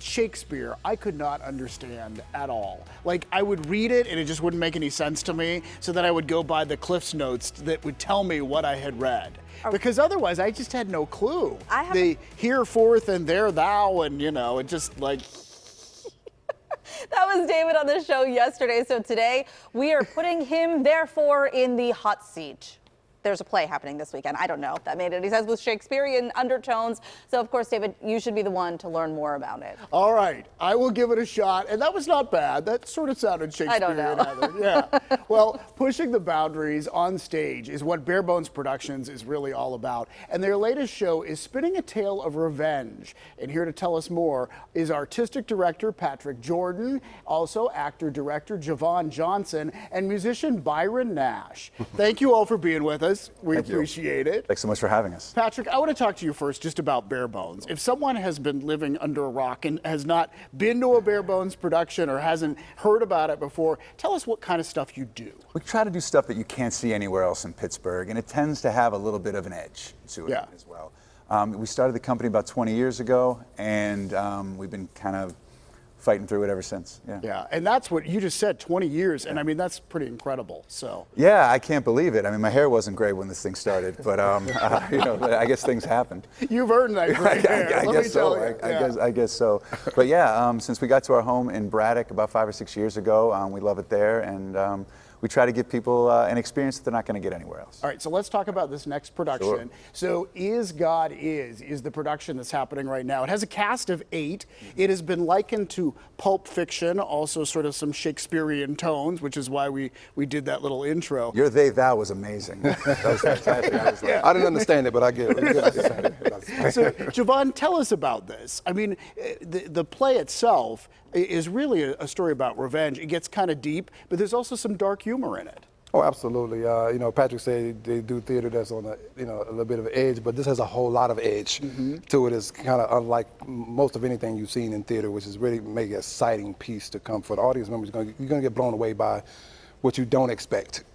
Shakespeare, I could not understand at all. Like, I would read it and it just wouldn't make any sense to me, so then I would go by the Cliff's Notes that would tell me what I had read. Because otherwise, I just had no clue. The here, forth, and there, thou, and it just like... That was David on the show yesterday, so today we are putting him, therefore, in the hot seat. There's a play happening this weekend. I don't know if that made it. He says with Shakespearean undertones. So, of course, David, you should be the one to learn more about it. All right. I will give it a shot. And that was not bad. That sort of sounded Shakespearean. I don't know. Yeah. Well, pushing the boundaries on stage is what Barebones Productions is really all about. And their latest show is spinning a tale of revenge. And here to tell us more is artistic director Patrick Jordan, also actor-director Javon Johnson, and musician Byron Nash. Thank you all for being with us. We appreciate it. Thanks so much for having us. Patrick, I want to talk to you first just about Barebones. If someone has been living under a rock and has not been to a Barebones production or hasn't heard about it before, tell us what kind of stuff you do. We try to do stuff that you can't see anywhere else in Pittsburgh, and it tends to have a little bit of an edge to it as well. We started the company about 20 years ago, and we've been kind of fighting through it ever since. Yeah, and that's what you just said, 20 years, and I mean, that's pretty incredible, so. Yeah, I can't believe it. I mean, my hair wasn't gray when this thing started, but I guess things happened. You've earned that gray hair, I guess so. I guess so. But yeah, since we got to our home in Braddock about 5 or 6 years ago, we love it there, and we try to give people an experience that they're not going to get anywhere else. All right, so let's talk about this next production. Sure. So Is God Is the production that's happening right now. It has a cast of 8. It has been likened to Pulp Fiction, also sort of some Shakespearean tones, which is why we did that little intro. Your they, thou was amazing. That was fantastic. I didn't understand it, but I get it. So, Javon, tell us about this. I mean, the play itself is really a story about revenge. It gets kind of deep, but there's also some dark humor in it. Oh, absolutely. Patrick said they do theater that's on a little bit of an edge, but this has a whole lot of edge to it. It's kind of unlike most of anything you've seen in theater, which is really make an exciting piece to come for the audience members. You're going to get blown away by what you don't expect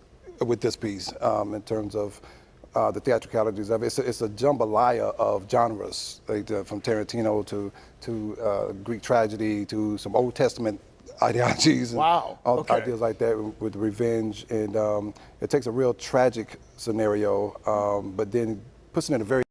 with this piece in terms of the theatricalities of it. It's a jambalaya of genres, like from Tarantino to Greek tragedy to some Old Testament ideologies and ideas like that with revenge, and it takes a real tragic scenario, but then puts it in a very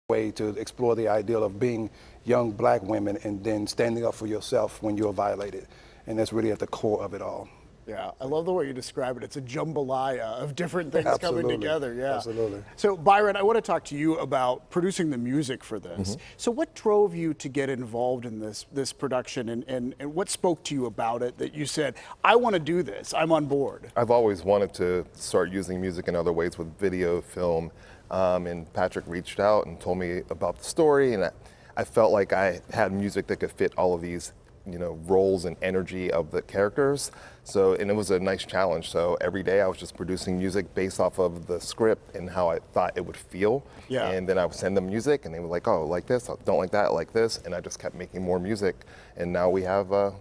way to explore the ideal of being young black women and then standing up for yourself when you're violated, and that's really at the core of it all. Yeah, I love the way you describe it. It's a jambalaya of different things coming together. Yeah, absolutely. So, Byron, I want to talk to you about producing the music for this. So, what drove you to get involved in this production, and what spoke to you about it that you said, I want to do this, I'm on board? I've always wanted to start using music in other ways with video, film, and Patrick reached out and told me about the story, and I felt like I had music that could fit all of these roles and energy of the characters. So, and it was a nice challenge. So every day I was just producing music based off of the script and how I thought it would feel. Yeah. And then I would send them music and they were like, oh, like this, don't like that, like this. And I just kept making more music. And now we have a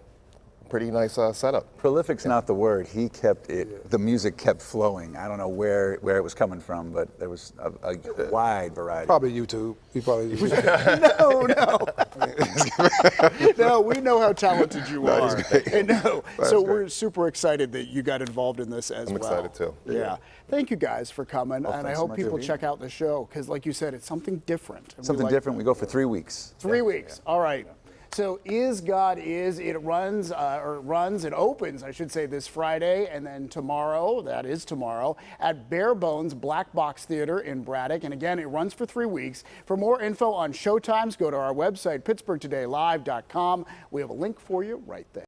pretty nice setup. Prolific's not the word. He kept it, the music kept flowing. I don't know where it was coming from, but there was a wide variety. Probably YouTube. He probably No, we know how talented you are. And so we're super excited that you got involved in this as well. I'm excited too. Yeah. Thank you guys for coming, and I hope people much. check out the show, because like you said, it's something different. Something different. We go for 3 weeks. 3 weeks. All right. So Is God Is, it opens, I should say, this Friday, and then tomorrow, that is tomorrow, at Barebones Black Box Theater in Braddock. And again, it runs for 3 weeks. For more info on showtimes, go to our website, pittsburghtodaylive.com. We have a link for you right there.